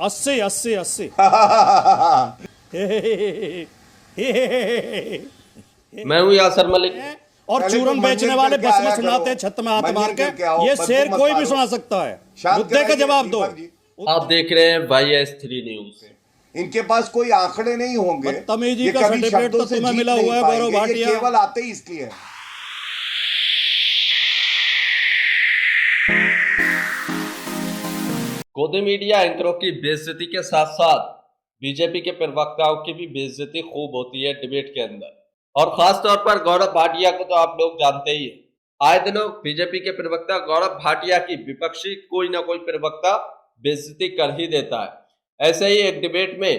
80 80 80। मैं हूँ यासर मलिक। और पहले चूरन तो बेचने मंजन वाले करके बस में आया सुनाते हैं करो। छत में हाथ मंजन मार के, करके आओ, ये बदबू शेर मत कोई भी मारो। सुना सकता है। शांत मुद्दे का कराइए जवाब दो। दीपक जी। आप देख रहे हैं YS3 न्यूज। इनके पास कोई आंकड़े नहीं होंगे, बदतमीजी ये का कभी सर्टिफिकेट शब्दों तो से तुम्हें जीत मिला नहीं हुआ है, पाएंगे, गौरव ये भाटिया। केवल आते ही इसलिए हैं। गोदी मीडिया एंकरों की बेइज्जती के साथ साथ बीजेपी के प्रवक्ताओं की भी बेइज्जती खूब होती है डिबेट के अंदर, और खास तौर पर गौरव भाटिया को तो आप लोग जानते ही हैं। आए दिनों बीजेपी के प्रवक्ता गौरव भाटिया की विपक्षी कोई ना कोई प्रवक्ता बेइज्जती कर ही देता है। ऐसे ही एक डिबेट में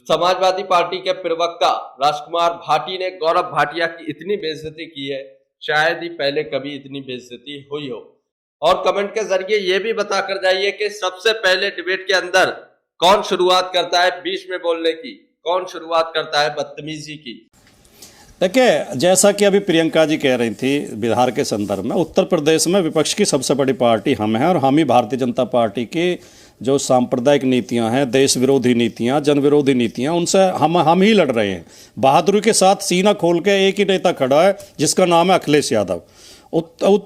समाजवादी पार्टी के प्रवक्ता राजकुमार भाटी ने गौरव भाटिया की इतनी बेइज्जती की है, शायद ही पहले कभी इतनी बेइज्जती हुई हो। और कमेंट के जरिए ये भी बताकर जाइए कि सबसे पहले डिबेट के अंदर कौन शुरुआत करता है बीच में बोलने की, कौन शुरुआत करता है बदतमीजी की। देखिए, जैसा कि अभी प्रियंका जी कह रही थी बिहार के संदर्भ में, उत्तर प्रदेश में विपक्ष की सबसे बड़ी पार्टी हम हैं, और हम ही भारतीय जनता पार्टी की जो सांप्रदायिक नीतियां हैं, देश विरोधी नीतियां, जन विरोधी नीतियां, उनसे हम ही लड़ रहे हैं। बहादुरी के साथ सीना खोल के एक ही नेता खड़ा है जिसका नाम है अखिलेश यादव।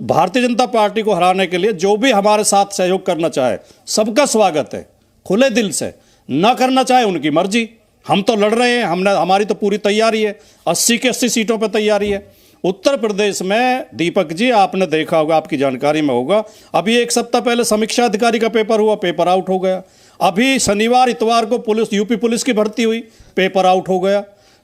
भारतीय जनता पार्टी को हराने के लिए जो भी हमारे साथ सहयोग करना चाहे, सबका स्वागत है, खुले दिल से। ना करना चाहे उनकी मर्जी, हम तो लड़ रहे हैं, हमारी तो पूरी तैयारी है, 80 की 80 सीटों पर तैयारी है। उत्तर प्रदेश में दीपक जी आपने देखा होगा, आपकी जानकारी में होगा, अभी एक सप्ताह पहले समीक्षा अधिकारी का पेपर हुआ, पेपर आउट हो गया। अभी शनिवार इतवार को यूपी पुलिस की भर्ती हुई, पेपर आउट हो गया।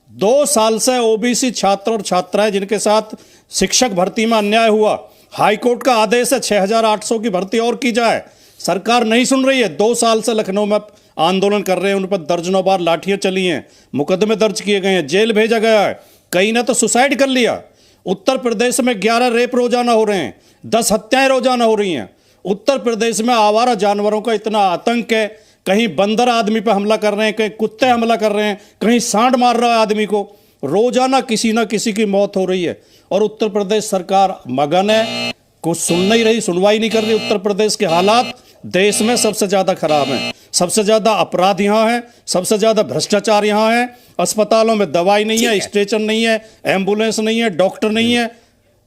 2 साल से ओबीसी छात्र और छात्राएं जिनके साथ शिक्षक भर्ती में अन्याय हुआ, हाईकोर्ट का आदेश है 6800 की भर्ती और की जाए, सरकार नहीं सुन रही है। 2 साल से लखनऊ में आंदोलन कर रहे हैं, उन पर दर्जनों बार लाठियां चली हैं, मुकदमे दर्ज किए गए हैं, जेल भेजा गया है, कई ने तो सुसाइड कर लिया। उत्तर प्रदेश में 11 रेप रोजाना हो रहे हैं, 10 हत्याएं रोजाना हो रही हैं। उत्तर प्रदेश में आवारा जानवरों का इतना आतंक है, कहीं बंदर आदमी पर हमला कर रहे हैं, कहीं कुत्ते हमला कर रहे हैं, कहीं सांड मार रहा है आदमी को, रोजाना किसी ना किसी की मौत हो रही है। और उत्तर प्रदेश सरकार मगन है, कुछ सुन नहीं रही, सुनवाई नहीं कर रही। उत्तर प्रदेश के हालात देश में सबसे ज्यादा खराब हैं, सबसे ज्यादा अपराध यहाँ है, सबसे ज्यादा भ्रष्टाचार यहाँ है। अस्पतालों में दवाई नहीं है, स्ट्रेचर नहीं है, एम्बुलेंस नहीं है, डॉक्टर नहीं है।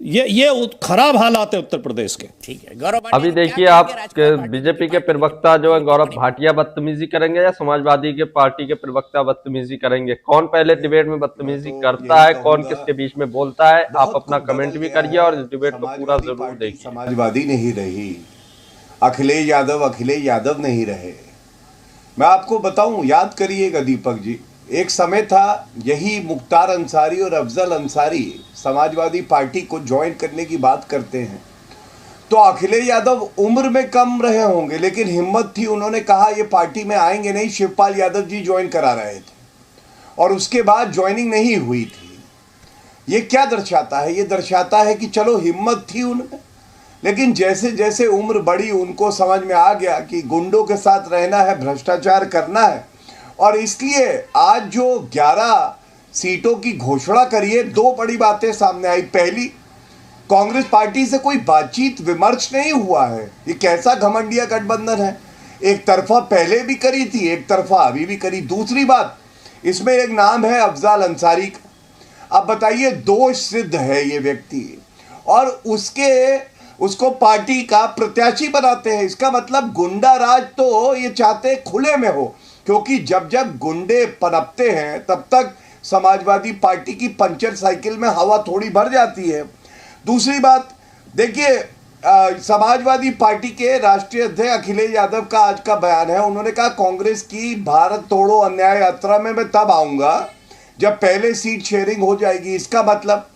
ये खराब हालात है उत्तर प्रदेश के। ठीक है गौरव, अभी देखिए आप बीजेपी के प्रवक्ता जो है गौरव भाटिया बदतमीजी करेंगे या समाजवादी के पार्टी के प्रवक्ता बदतमीजी करेंगे? कौन पहले डिबेट में बदतमीजी करता है, कौन किसके बीच में बोलता है? आप अपना कमेंट भी करिए और इस डिबेट को पूरा जरूर देखिए। समाजवादी नहीं रही, अखिलेश यादव नहीं रहे। मैं आपको बताऊं, याद करिएगा दीपक जी, एक समय था यही मुख्तार अंसारी और अफजल अंसारी समाजवादी पार्टी को ज्वाइन करने की बात करते हैं, तो अखिलेश यादव उम्र में कम रहे होंगे लेकिन हिम्मत थी, उन्होंने कहा ये पार्टी में आएंगे नहीं, शिवपाल यादव जी ज्वाइन करा रहे थे और उसके बाद ज्वाइनिंग नहीं हुई थी। ये क्या दर्शाता है? ये दर्शाता है कि चलो हिम्मत थी उनमें, लेकिन जैसे जैसे उम्र बढ़ी उनको समझ में आ गया कि गुंडों के साथ रहना है, भ्रष्टाचार करना है, और इसलिए आज जो 11 सीटों की घोषणा करी है, 2 बड़ी बातें सामने आई। पहली, कांग्रेस पार्टी से कोई बातचीत विमर्श नहीं हुआ है। ये कैसा घमंडिया गठबंधन है, एक तरफा पहले भी करी थी, एक तरफा अभी भी करी। दूसरी बात, इसमें एक नाम है अफजल अंसारी का। अब बताइए, दोष सिद्ध है ये व्यक्ति और उसको पार्टी का प्रत्याशी बनाते हैं। इसका मतलब गुंडा राज तो ये चाहते खुले में हो, क्योंकि जब जब गुंडे पनपते हैं तब तक समाजवादी पार्टी की पंचर साइकिल में हवा थोड़ी भर जाती है। दूसरी बात देखिए, समाजवादी पार्टी के राष्ट्रीय अध्यक्ष अखिलेश यादव का आज का बयान है। उन्होंने कहा कांग्रेस की भारत तोड़ो अन्याय यात्रा में मैं तब आऊंगा जब पहले सीट शेयरिंग हो जाएगी। इसका मतलब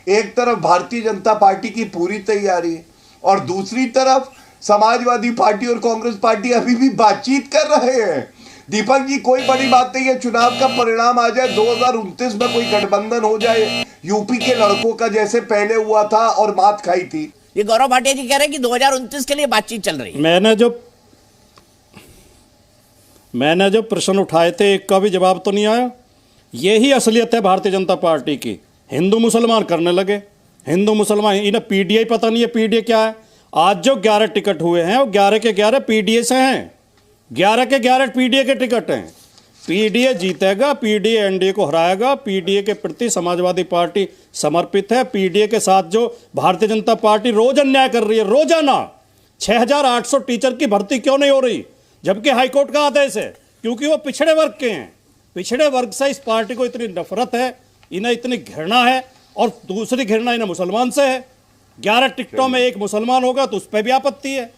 एक तरफ भारतीय जनता पार्टी की पूरी तैयारी है और दूसरी तरफ समाजवादी पार्टी और कांग्रेस पार्टी अभी भी बातचीत कर रहे हैं। दीपक जी, कोई बड़ी बात नहीं है, चुनाव का परिणाम आ जाए, 2029 में कोई गठबंधन हो जाए यूपी के लड़कों का, जैसे पहले हुआ था और मात खाई थी। ये गौरव भाटिया जी कह रहे हैं कि 2029 के लिए बातचीत चल रही है। मैंने जो प्रश्न उठाए थे एक का भी जवाब तो नहीं आया। यही असलियत है भारतीय जनता पार्टी की। हिंदू मुसलमान करने लगे, हिंदू मुसलमान, इन्हें पीडीए पता नहीं है पीडीए क्या है। आज जो 11 टिकट हुए हैं वो 11 के 11 पीडीए से हैं। 11 के 11 पीडीए के टिकट हैं। पीडीए जीतेगा, पीडीए एनडीए को हराएगा, पीडीए के प्रति समाजवादी पार्टी समर्पित है। पीडीए के साथ जो भारतीय जनता पार्टी रोज अन्याय कर रही है, रोजाना 6800 टीचर की भर्ती क्यों नहीं हो रही, जबकि हाईकोर्ट का आदेश है? क्योंकि वो पिछड़े वर्ग के हैं। पिछड़े वर्ग से इस पार्टी को इतनी नफरत है, इन्हें इतनी घृणा है, और दूसरी घृणा इन्हें मुसलमान से है। 11 टिकटों में एक मुसलमान होगा तो उस पर भी आपत्ति है।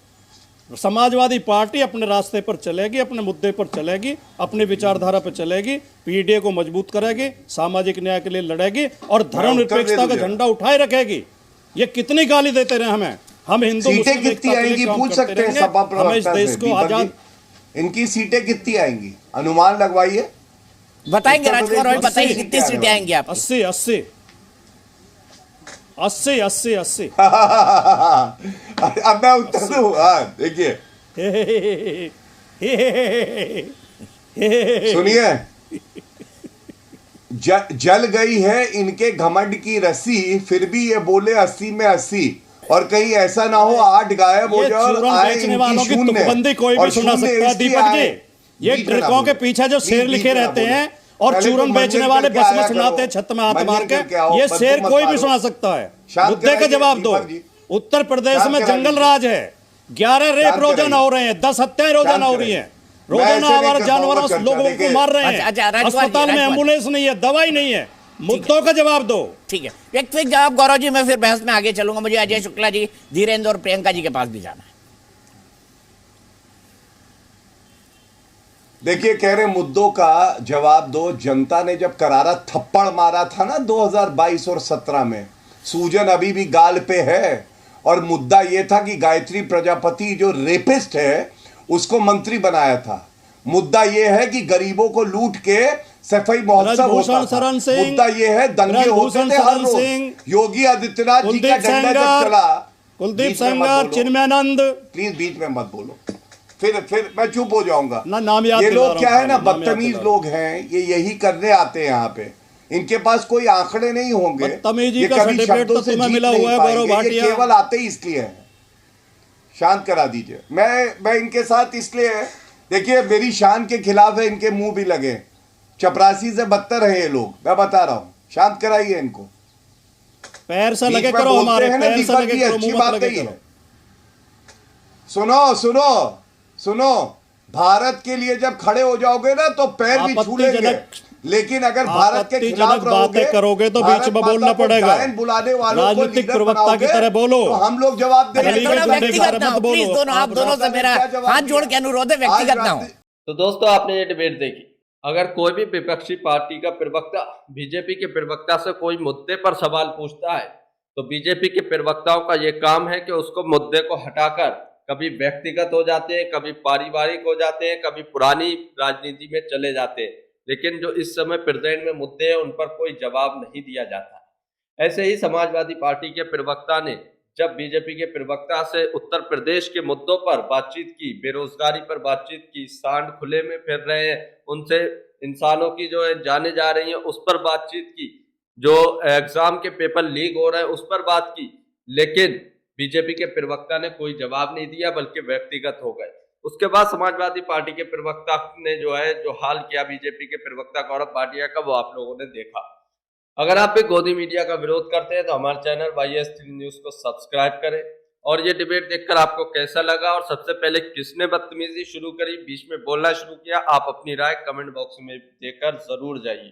समाजवादी पार्टी अपने रास्ते पर चलेगी, अपने मुद्दे पर चलेगी, अपनी विचारधारा पर चलेगी, पीडीए को मजबूत करेगी, सामाजिक न्याय के लिए लड़ेगी और धर्मनिरपेक्षता का झंडा उठाए रखेगी। ये कितनी गाली देते रहे हमें, हम हिंदू सीटें कितनी आएंगी पूछ सकते हैं सपा प्रवक्ता हमें इस देश को आजाद। इनकी सीटें कितनी आएंगी, अनुमान लगवाइए, बताएंगे राजकुमार और बताइए कितनी सीटें आएंगी आप? 80 80 80 80 80। अब मैं उत्तर दूं? हाँ देखिए, सुनिए, जल गई है इनके घमंड की रस्सी, फिर भी ये बोले 80 में 80, और कहीं ऐसा ना हो 8 गायब हो जाए और आए इनकी शून्य। कोई भी सुना सकता है दीपक जी, ये ट्रिकों के पीछे जो शेर लिखे रहते हैं और चूरन बेचने वाले बस में सुनाते हैं छत में हाथ मार के, ये शेर कोई भी सुना सकता है। मुद्दे का जवाब दो। उत्तर प्रदेश में जंगल राज है, 11 रेप रोजाना हो रहे हैं, 10 हत्याएं रोजाना हो रही हैं, रोजाना आवारा जानवरों से लोगों को मार रहे हैं, अस्पताल में एम्बुलेंस नहीं है, दवाई नहीं है। मुद्दों का जवाब दो। ठीक है, व्यक्तिगत जवाब गौरव जी। मैं फिर बहस में आगे चलूंगा, मुझे अजय शुक्ला जी, धीरेन्द्र और प्रियंका जी के पास भी जाना है। देखिए, कह रहे मुद्दों का जवाब दो। जनता ने जब करारा थप्पड़ मारा था ना 2022 और 17 में, सूजन अभी भी गाल पे है, और मुद्दा यह था कि गायत्री प्रजापति जो रेपिस्ट है उसको मंत्री बनाया था। मुद्दा यह है कि गरीबों को लूट के सफाई महोत्सव होता था। मुद्दा यह है दंगे होते थे हर रोज। योगी आदित्यनाथ जी का डंडा जब चला, कुलदीप सेंगर, चिन्मयानंद, प्लीज बीच में मत बोलो, फिर मैं चुप हो जाऊंगा ना। नाम याद ये लोग क्या है ना, बदतमीज लोग हैं, ये यही करने आते हैं यहाँ पे। इनके पास कोई आंकड़े नहीं होंगे, ये कभी शब्दों से जीत नहीं पाएंगे, ये केवल आते ही इसलिए हैं। शांत करा दीजिए। मैं इनके साथ इसलिए, देखिए मेरी शान के खिलाफ है, इनके मुंह भी लगे, चपरासी से बदतर है ये लोग, मैं बता रहा हूं। शांत कराइए इनको, पैर से लगे करो, हमारे पैर से लगे करो, अच्छी बात नहीं है। सुनो सुनो सुनो, भारत के लिए जब खड़े हो जाओगे ना तो पैर भी छू लेंगे, लेकिन अगर भारत के खिलाफ बातें करोगे तो बीच में बोलना पड़ेगा। बुलाने वालों को राजनीतिक प्रवक्ता की तरह बोलो, तो हम लोग जवाब देंगे। व्यक्तिगत ना हो प्लीज, दोनों आप दोनों से मेरा हाथ जोड़ के अनुरोध है, व्यक्तिगत ना हो। तो दोस्तों, आपने ये डिबेट देखी। अगर कोई भी विपक्षी पार्टी का प्रवक्ता बीजेपी के प्रवक्ता से कोई मुद्दे पर सवाल पूछता है तो बीजेपी के प्रवक्ताओं का ये काम है कि उसको मुद्दे को हटाकर कभी व्यक्तिगत हो जाते हैं, कभी पारिवारिक हो जाते हैं, कभी पुरानी राजनीति में चले जाते हैं, लेकिन जो इस समय प्रेजेंट में मुद्दे हैं उन पर कोई जवाब नहीं दिया जाता। ऐसे ही समाजवादी पार्टी के प्रवक्ता ने जब बीजेपी के प्रवक्ता से उत्तर प्रदेश के मुद्दों पर बातचीत की, बेरोजगारी पर बातचीत की, सांड खुले में फिर रहे हैं, उनसे इंसानों की जो है जाने जा रही है उस पर बातचीत की, जो एग्जाम के पेपर लीक हो रहे हैं उस पर बात की, लेकिन बीजेपी के प्रवक्ता ने कोई जवाब नहीं दिया बल्कि व्यक्तिगत हो गए। उसके बाद समाजवादी पार्टी के प्रवक्ता ने जो हाल किया बीजेपी के प्रवक्ता गौरव भाटिया का, वो आप लोगों ने देखा। अगर आप भी गोदी मीडिया का विरोध करते हैं तो हमारे चैनल YS3 न्यूज को सब्सक्राइब करें। और ये डिबेट देखकर आपको कैसा लगा और सबसे पहले किसने बदतमीजी शुरू करी, बीच में बोलना शुरू किया, आप अपनी राय कमेंट बॉक्स में देकर जरूर जाइए।